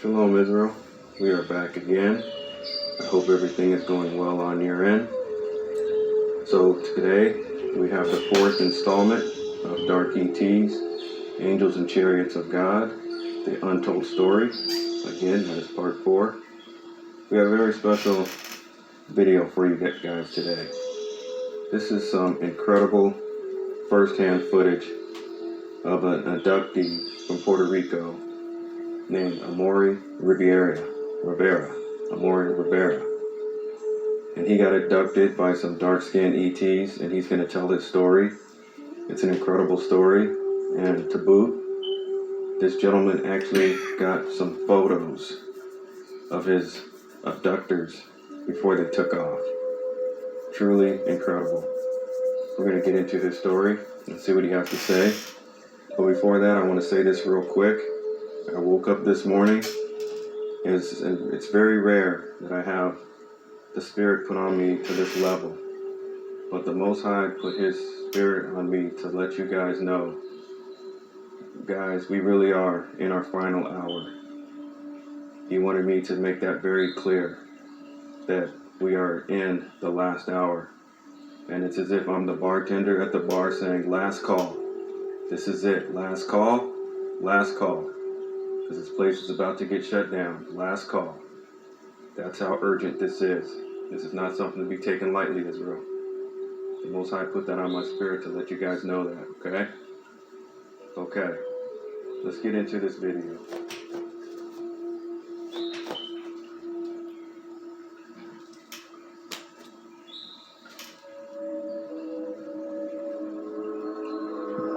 Shalom, Israel. We are back again. I hope everything is going well on your end. So today we have the fourth installment of Dark ET's Angels and Chariots of God, the Untold Story. Again, that is part 4. We have a very special video for you guys today. This is some incredible first-hand footage of an abductee from Puerto Rico named Amaury Rivera. And he got abducted by some dark-skinned ETs, and he's going to tell his story. It's an incredible story. And to boot, this gentleman actually got some photos of his abductors before they took off. Truly incredible. We're going to get into his story and see what he has to say. But before that, I want to say this real quick. I woke up this morning. It's very rare that I have the Spirit put on me to this level. But the Most High put His Spirit on me to let you guys know. Guys, we really are in our final hour. He wanted me to make that very clear, that we are in the last hour. And it's as if I'm the bartender at the bar saying, last call. This is it. Last call. Last call. Because this place is about to get shut down. Last call. That's how urgent this is. This is not something to be taken lightly, Israel. The Most High put that on my spirit to let you guys know that, okay? Okay. Let's get into this video.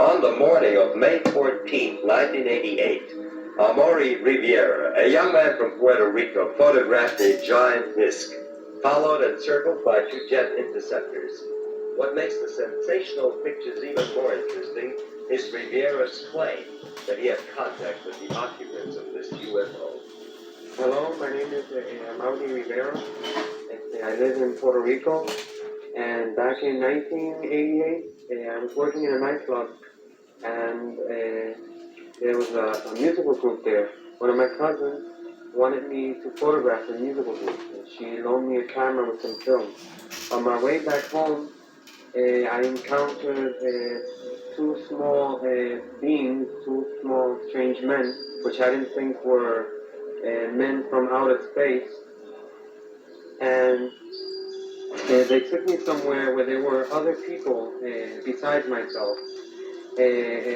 On the morning of May 14, 1988, Amaury Rivera, a young man from Puerto Rico, photographed a giant disc, followed and circled by 2 jet interceptors. What makes the sensational pictures even more interesting is Rivera's claim that he had contact with the occupants of this UFO. Hello, my name is Amaury Rivera. I live in Puerto Rico, and back in 1988, I was working in a nightclub, and there was a musical group there. One of my cousins wanted me to photograph the musical group, and she loaned me a camera with some film. On my way back home, I encountered 2 small beings, 2 small strange men, which I didn't think were men from outer space. And they took me somewhere where there were other people besides myself.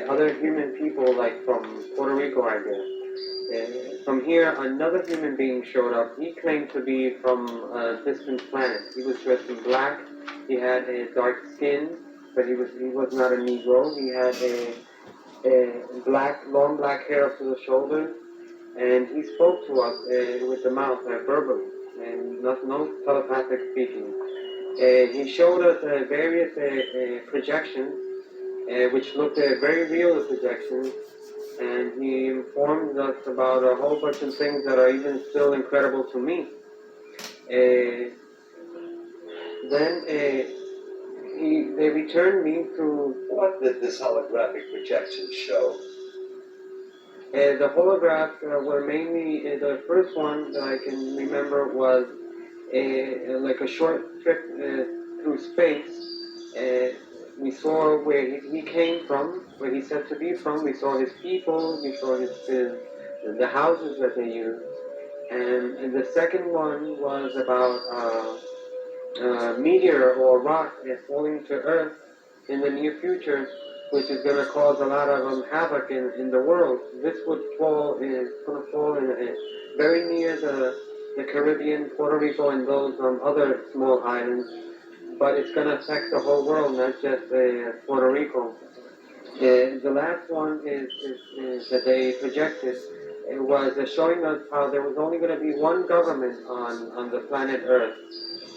Other human people, like from Puerto Rico, I guess. From here, another human being showed up. He claimed to be from a distant planet. He was dressed in black. He had a dark skin, but he was not a Negro. He had a long black hair up to the shoulders, and he spoke to us with the mouth, verbally, and no telepathic speaking. He showed us various projections, which looked very real as projections, and he informed us about a whole bunch of things that are even still incredible to me. Then they returned me to... What did this holographic projection show? The holographs were mainly, the first one that I can remember was like a short trip through space. We saw where he came from, where he's said to be from. We saw his people, we saw the houses that they used. And the second one was about a meteor or rock falling to Earth in the near future, which is going to cause a lot of havoc in the world. This would fall in very near the Caribbean, Puerto Rico, and those other small islands, but it's going to affect the whole world, not just Puerto Rico. The last one is that they projected. It was showing us how there was only going to be one government on the planet Earth.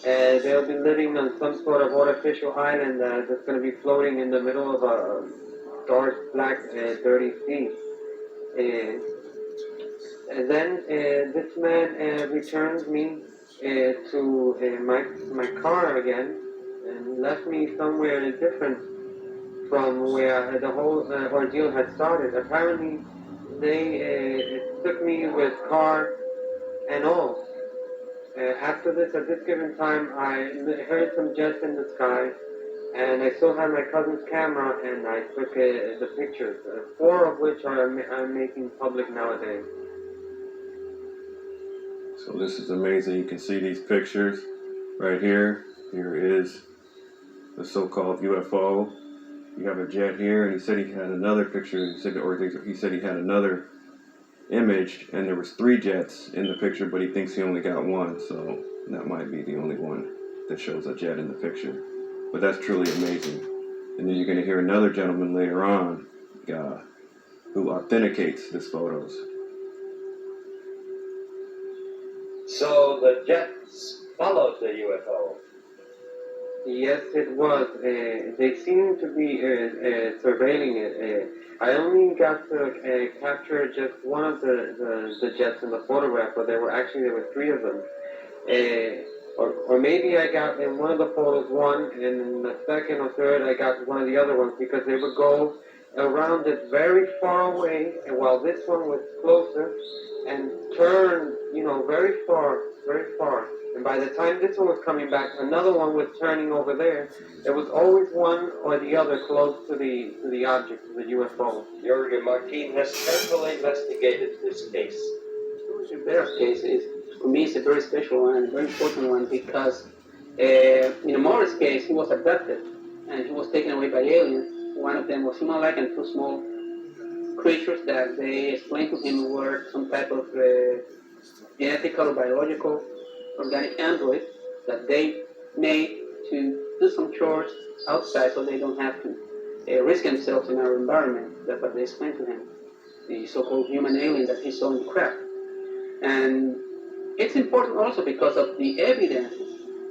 They'll be living on some sort of artificial island that's going to be floating in the middle of a dark, black, dirty sea. And then this man returned me to my car again and left me somewhere different from where the whole ordeal had started. Apparently, They took me with car and all. After this, at this given time, I heard some jets in the sky, and I still had my cousin's camera, and I took the pictures, 4 of which I'm making public nowadays. So this is amazing. You can see these pictures right here. Here is the so-called UFO. You have a jet here, and he said he had another picture. He said he had another image, and there was 3 jets in the picture, but he thinks he only got 1. So that might be the only one that shows a jet in the picture. But that's truly amazing. And then you're going to hear another gentleman later on who authenticates these photos. So the jets followed the UFO. Yes, it was. They seemed to be surveilling it. I only got to capture just one of the jets in the photograph, but there were 3 of them. Or maybe I got in one of the photos one, and in the second or third I got one of the other ones, because they would go around it very far away, and while this one was closer, and turn, very far, very far. And by the time this one was coming back, another one was turning over there. There was always one or the other close to the object, to the UFO. Jorge Martin has carefully investigated this case. Rivera's case is, for me, it's a very special one, a very important one, because in Morris' case, he was abducted and he was taken away by aliens. One of them was human-like and 2 small creatures that they explained to him were some type of genetical or biological organic android that they made to do some chores outside so they don't have to risk themselves in our environment. That's what they explained to him, the so-called human alien that he saw in the craft. And it's important also because of the evidence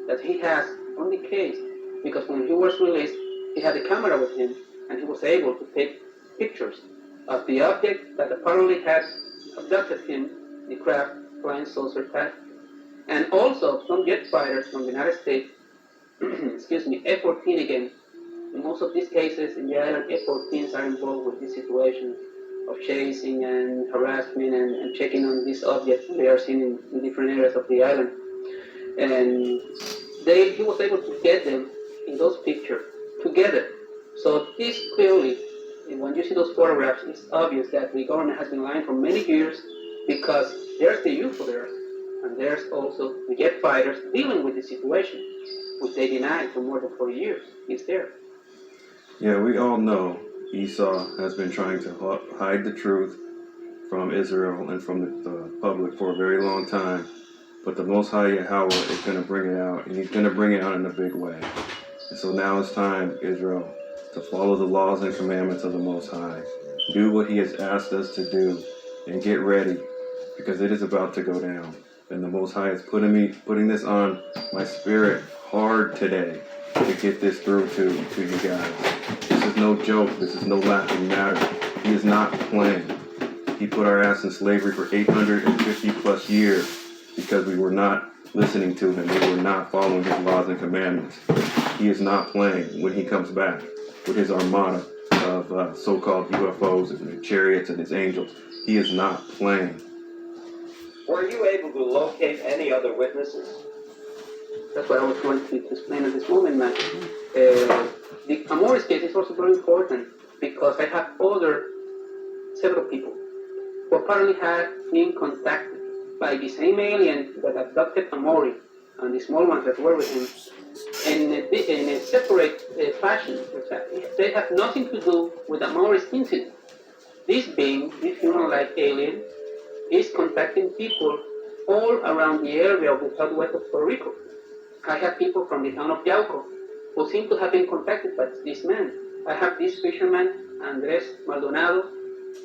that he has on the case, because when he was released, he had a camera with him and he was able to take pictures of the object that apparently had abducted him, the craft flying saucer type. And also some jet fighters from the United States, F-14 again. In most of these cases in the island, F-14s are involved with this situation of chasing and harassment and checking on these objects they are seen in different areas of the island. And he was able to get them in those pictures together. So this clearly, when you see those photographs, it's obvious that the government has been lying for many years, because there's the UFO there, and there's also the jet fighters dealing with the situation, which they denied for more than 4 years. It's there. Yeah, we all know Esau has been trying to hide the truth from Israel and from the public for a very long time. But the Most High Yahweh is going to bring it out, and He's going to bring it out in a big way. And so now it's time, Israel, to follow the laws and commandments of the Most High. Do what He has asked us to do, and get ready, because it is about to go down. And the Most High is putting this on my spirit hard today to get this through to you guys. This is no joke. This is no laughing matter. He is not playing. He put our ass in slavery for 850 plus years because we were not listening to Him. We were not following His laws and commandments. He is not playing when He comes back with His armada of so-called UFOs and chariots and His angels. He is not playing. Were you able to locate any other witnesses? That's what I was going to explain at this moment, man. The Amoris case is also very important because I have several people who apparently had been contacted by the same alien that abducted Amori and the small ones that were with him in a separate fashion. They have nothing to do with Amori's incident. This being, this human-like alien, is contacting people all around the area of the southwest of Puerto Rico. I have people from the town of Yauco who seem to have been contacted by this man. I have this fisherman, Andres Maldonado,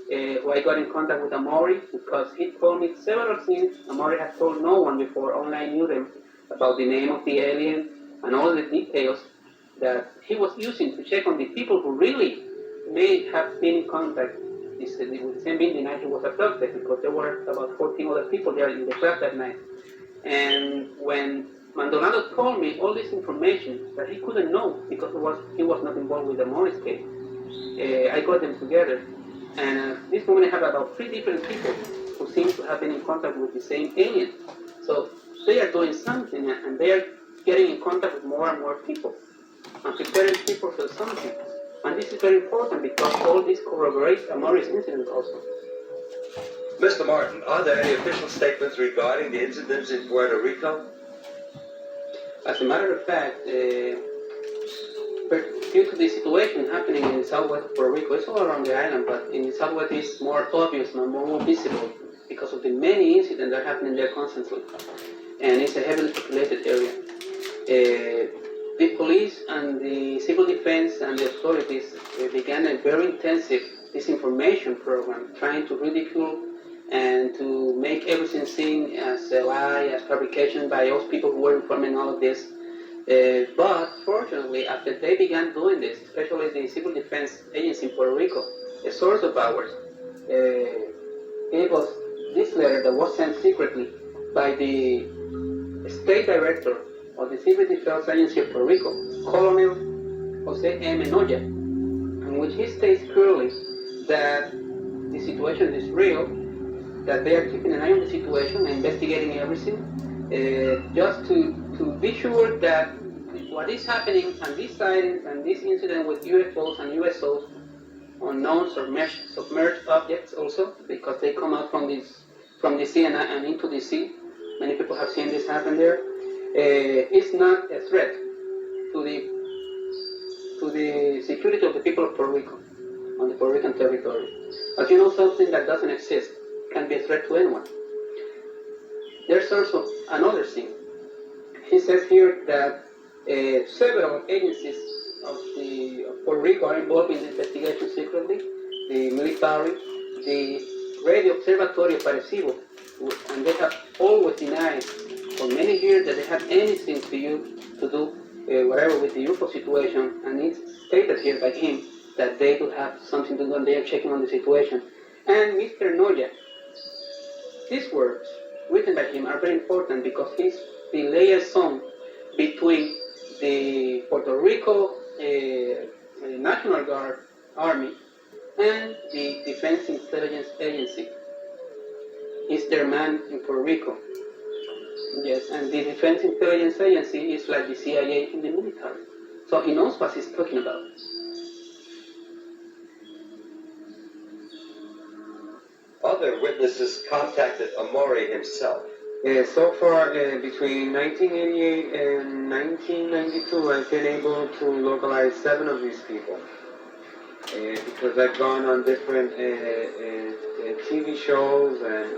who I got in contact with Amori because he told me several things Amori had told no one before, only I knew them, about the name of the alien and all the details that he was using to check on the people who really may have been in contact with the same being the night he was abducted, because there were about 14 other people there in the craft that night. And when Maldonado told me all this information that he couldn't know because he was not involved with the Morris case, I got them together. And at this moment, I have about 3 different people who seem to have been in contact with the same alien. So they are doing something, and they are getting in contact with more and more people, and preparing people for something. And this is very important because all this corroborates Amori's incident also. Mr. Martin, are there any official statements regarding the incidents in Puerto Rico? As a matter of fact, due to the situation happening in the southwest of Puerto Rico, it's all around the island, but in the southwest it's more obvious and more visible because of the many incidents that are happening there constantly. And it's a heavily populated area. The police and the civil defense and the authorities began a very intensive disinformation program trying to ridicule and to make everything seen as a lie, as fabrication by those people who were informing all of this. But fortunately, after they began doing this, especially the Civil Defense Agency in Puerto Rico, a source of ours gave us this letter that was sent secretly by the State Director of the Civil Defense Agency of Puerto Rico, Colonel Jose M. Noya, in which he states clearly that the situation is real, that they are keeping an eye on the situation and investigating everything, just to be sure that what is happening and these sightings and this incident with UFOs and USOs, unknown submerged objects also, because they come out from the sea and into the sea. Many people have seen this happen there. Is not a threat to the security of the people of Puerto Rico, on the Puerto Rican territory. As you know, something that doesn't exist can be a threat to anyone. There's also another thing. He says here that several agencies of Puerto Rico are involved in the investigation secretly. The military, the Radio Observatorio Parecido, and they have always denied for many years that they have anything to do whatever with the UFO situation, and it's stated here by him that they do have something to do and they are checking on the situation. And Mr. Noya, these words written by him are very important because he's the liaison between the Puerto Rico National Guard Army and the Defense Intelligence Agency. He's their man in Puerto Rico. Yes, and the Defense Intelligence Agency is like the CIA in the military. So he knows what he's talking about. Other witnesses contacted Amori himself. So far, between 1988 and 1992, I've been able to localize 7 of these people. Because I've gone on different TV shows and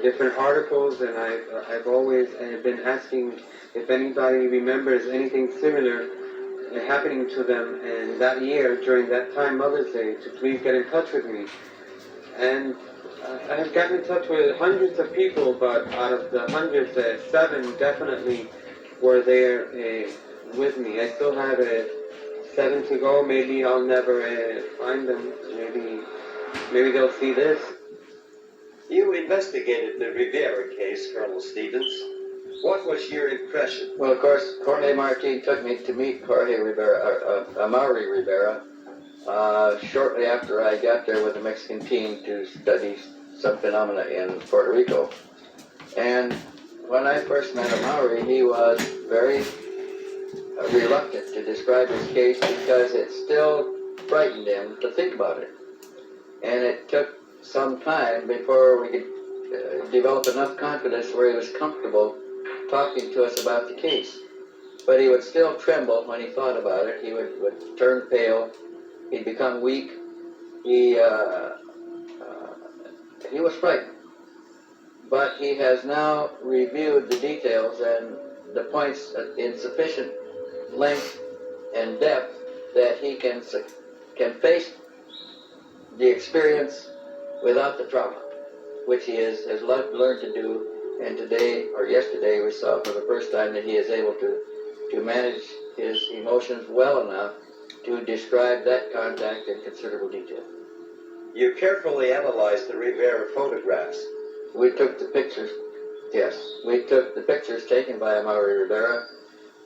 different articles, and I've always been asking if anybody remembers anything similar happening to them, and that year, during that time, Mother's Day, to please get in touch with me. And I have gotten in touch with hundreds of people, but out of the hundreds, 7 definitely were there with me. I still have 7 to go. Maybe I'll never find them. Maybe they'll see this. You investigated the Rivera case, Colonel Stevens. What was your impression? Well, of course, Jorge Martin took me to meet Jorge Rivera, Amaury Rivera, shortly after I got there with the Mexican team to study some phenomena in Puerto Rico. And when I first met Amaury, he was very reluctant to describe his case because it still frightened him to think about it. And it took some time before we could develop enough confidence where he was comfortable talking to us about the case. But he would still tremble when he thought about it. He would turn pale. He'd become weak. He was frightened. But he has now reviewed the details and the points in sufficient length and depth that he can face the experience without the trauma, which he has learned to do. And today, or yesterday, we saw for the first time that he is able to manage his emotions well enough to describe that contact in considerable detail. You carefully analyzed the Rivera photographs. We took the pictures, yes. We took the pictures taken by Amaury Rivera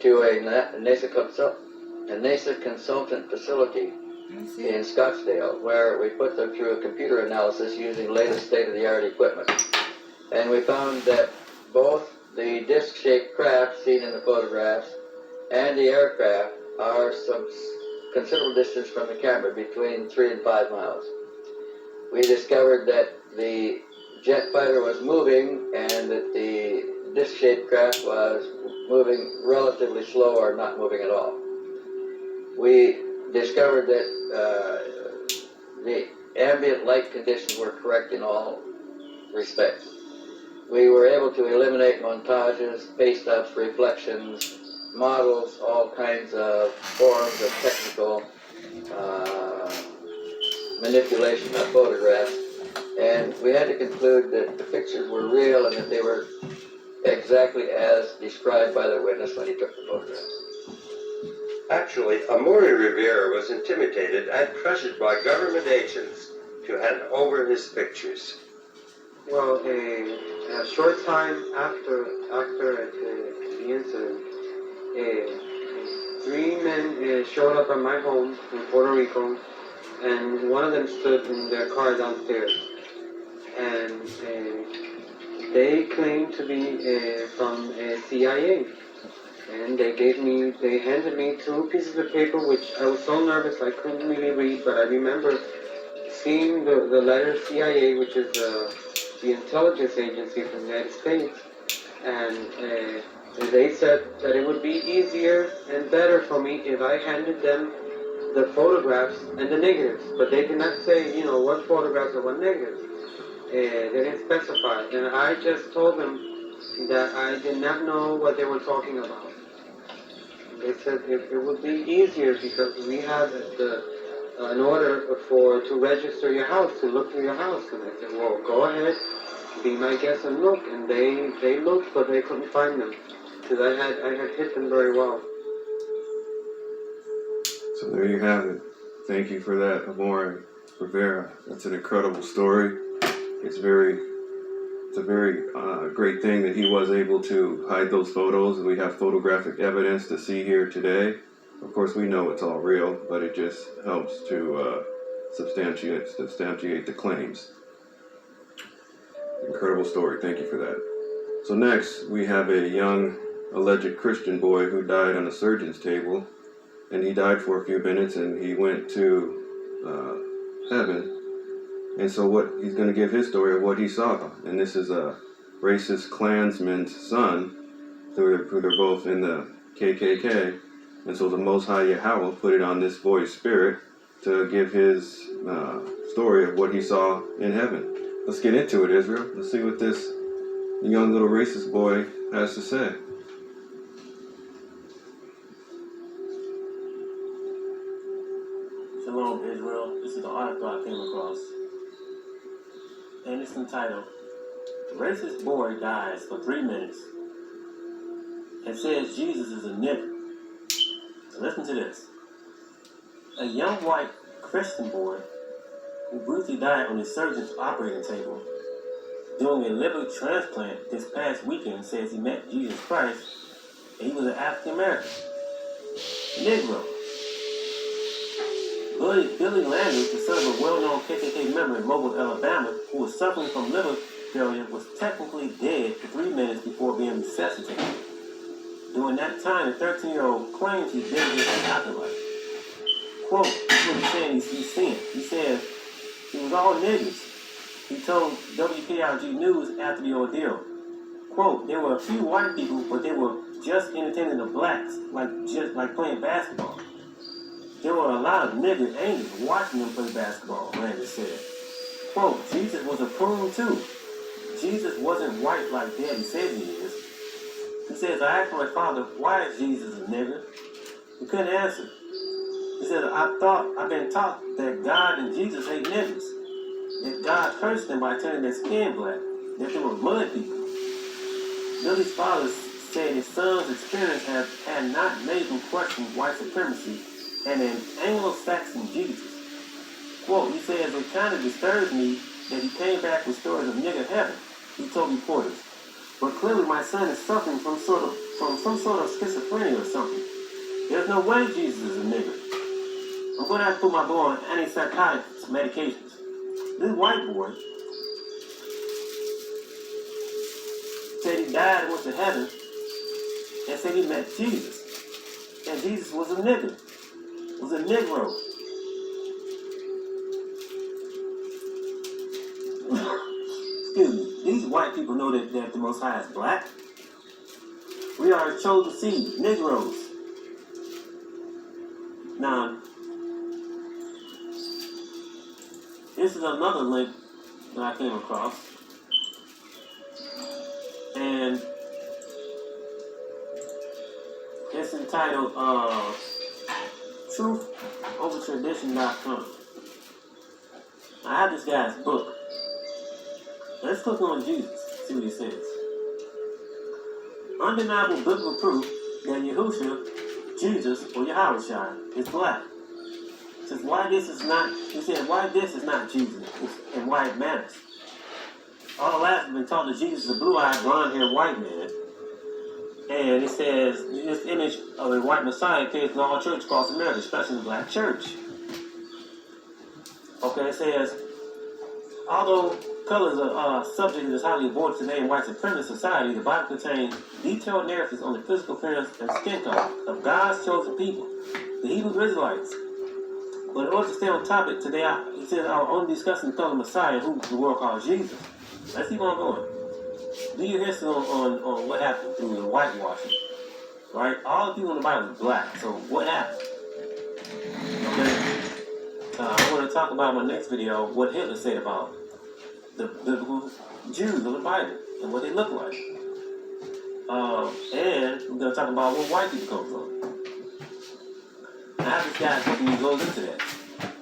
to a NASA consultant facility in Scottsdale, where we put them through a computer analysis using latest state-of-the-art equipment. And we found that both the disc-shaped craft seen in the photographs and the aircraft are some considerable distance from the camera, between 3 and 5 miles. We discovered that the jet fighter was moving and that the disc-shaped craft was moving relatively slow or not moving at all. We discovered that the ambient light conditions were correct in all respects. We were able to eliminate montages, paste-ups, reflections, models, all kinds of forms of technical manipulation of photographs, and we had to conclude that the pictures were real and that they were exactly as described by the witness when he took the photographs. Actually, Amaury Rivera was intimidated and pressured by government agents to hand over his pictures. Well, a short time after the incident, 3 men showed up at my home in Puerto Rico, and one of them stood in their car downstairs, and they claimed to be from CIA, and they handed me 2 pieces of paper, which I was so nervous I couldn't really read, but I remember seeing the letter CIA, which is the intelligence agency from the United States, and they said that it would be easier and better for me if I handed them the photographs and the negatives, but they did not say, what photographs or what negatives. They didn't specify, and I just told them that I did not know what they were talking about. They said it would be easier because we have an order to register your house, to look through your house. And I said, well, go ahead, be my guest and look. And they looked, but they couldn't find them because I had hit them very well. So there you have it. Thank you for that, Amaury Rivera. That's an incredible story. It's a very great thing that he was able to hide those photos. We have photographic evidence to see here today. Of course, we know it's all real, but it just helps to substantiate the claims. Incredible story. Thank you for that. So next, we have a young alleged Christian boy who died on a surgeon's table, and he died for a few minutes, and he went to heaven. And so he's going to give his story of what he saw. And this is a racist Klansman's son, who they're both in the KKK. And so the Most High Yahweh put it on this boy's spirit to give his story of what he saw in heaven. Let's get into it, Israel. Let's see what this young little racist boy has to say. Shalom, Israel. This is the article I came across, and it's entitled, "Racist Boy Dies for 3 Minutes and Says Jesus is a Nigger." So listen to this. A young white Christian boy who briefly died on his surgeon's operating table doing a liver transplant this past weekend says he met Jesus Christ and he was an African American. Negro. Billy Landers, the son of a well-known KKK member in Mobile, Alabama, who was suffering from liver failure, was technically dead for 3 minutes before being resuscitated. During that time, the 13-year-old claims he's been here in afterlife. Quote, this is what he's saying he's seeing. He says, he was all niggers. He told WKRG News after the ordeal. Quote, there were a few white people, but they were just entertaining the blacks, like playing basketball. There were a lot of nigger angels watching them play basketball, Landis said. Quote, Jesus was a prune too. Jesus wasn't white like Daddy said he is. He says, I asked my father, why is Jesus a nigger? He couldn't answer. He said, I've been taught that God and Jesus hate niggers. That God cursed them by turning their skin black. That they were mud people. Billy's father said his son's experience had not made him question white supremacy and an Anglo-Saxon Jesus. Quote, he says, it kind of disturbs me that he came back with stories of nigger heaven, he told reporters. But clearly my son is suffering from some sort of schizophrenia or something. There's no way Jesus is a nigger. I'm going to have to put my boy on antipsychotic medications. This white boy said he died and went to heaven and said he met Jesus. And Jesus was a nigger, was a Negro. Excuse me. These white people know that the Most High is black. We are a chosen seed, Negroes. Now, this is another link that I came across. And it's entitled TruthOverTradition.com. I have this guy's book. Let's click on Jesus, see what he says. Undeniable biblical proof that Yahushua, Jesus, or Yahushua is black. He says why this is not Jesus and why it matters. All the last have been taught that Jesus is a blue-eyed, blonde-haired white man. And it says this image of a white Messiah appears in all churches across America, especially the black church. Okay, it says, although colors are subject to this highly aborted today in white supremacist society, the Bible contains detailed narratives on the physical appearance and skin color of God's chosen people, the Hebrew Israelites. But in order to stay on topic today, he says I'll only discuss the color Messiah, who the world calls Jesus. Let's keep on going. Do your history on what happened through the whitewashing. Right? All the people in the Bible are black. So what happened? Okay? I want to talk about in my next video what Hitler said about the biblical Jews of the Bible and what they look like. And we're going to talk about where white people come from. I have this guy who goes into that.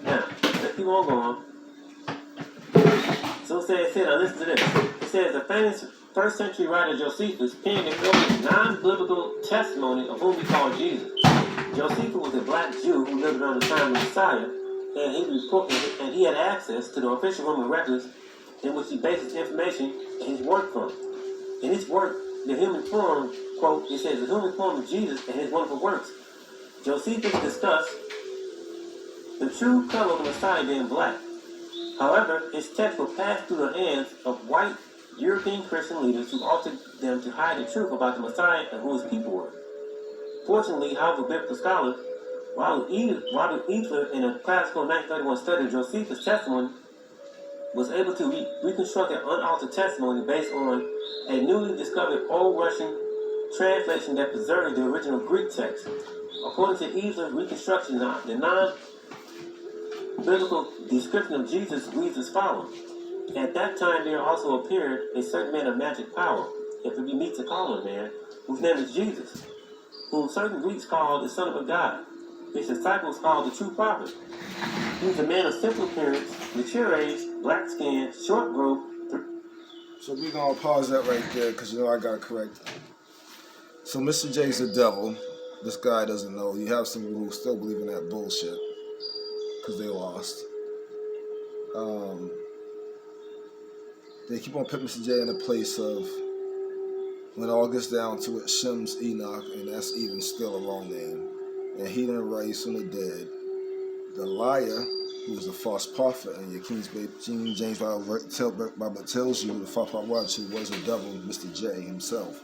Now, let's keep on going. So it said, now listen to this. It says, the famous first century writer Josephus penned an early non-biblical testimony of whom we call Jesus. Josephus was a black Jew who lived around the time of Messiah, and he had access to the official Roman records in which he based his information and his work from. In his work, the human form, quote, it says, the human form of Jesus and his wonderful works. Josephus discussed the true color of the Messiah being black. However, his text will pass through the hands of white European Christian leaders who altered them to hide the truth about the Messiah and who his people were. Fortunately, however, biblical scholar Robert Eithler, in a classical 1931 study of Josephus' testimony, was able to reconstruct an unaltered testimony based on a newly discovered Old Russian translation that preserved the original Greek text. According to Eithler's reconstruction, the non-biblical description of Jesus reads as follows. At that time there also appeared a certain man of magic power, if it be meet to call him a man, whose name is Jesus, whom certain Greeks called the Son of a God. His disciples called the true prophet. He was a man of simple appearance, mature age, black skin, short growth. So we're going to pause that right there because you know I got to correct it. So Mr. J's the devil. This guy doesn't know. You have some people who still believe in that bullshit because they lost. They keep on putting Mr. J in the place of when it all gets down to it, Shem's Enoch, and that's even still a wrong name. And he didn't rise from the dead. The liar, who was a false prophet, and your King James Bible tells you the false prophet who was the devil, Mr. J himself,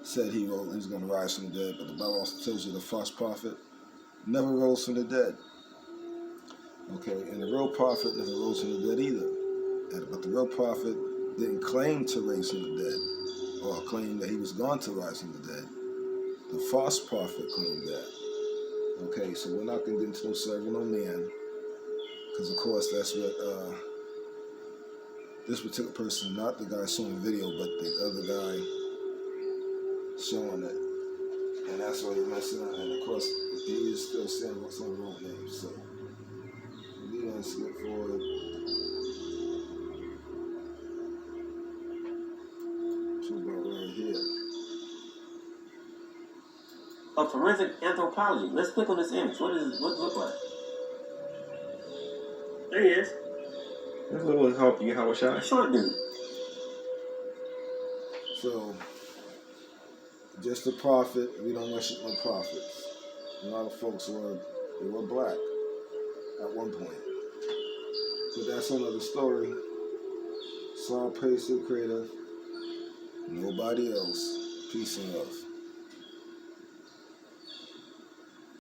said he was going to rise from the dead. But the Bible also tells you the false prophet never rose from the dead. Okay, and the real prophet never rose from the dead either. But the real prophet didn't claim to raise from the dead, or claim that he was going to rise from the dead. The false prophet claimed that. Okay, so we're not going to get into no serving no man, because of course that's what this particular person, not the guy showing the video, but the other guy showing it, and that's why he's messing up. And of course, he is still saying what's on the wrong name. So we're going to skip forward. So about right here. Of forensic anthropology. Let's click on this image. What does it look like? There he is. This little help you, how A shot. short dude. So, just a prophet. We don't worship no prophets. A lot of folks were black. at one point. But that's another story. So all praise to the Creator. Nobody else. Peace and love.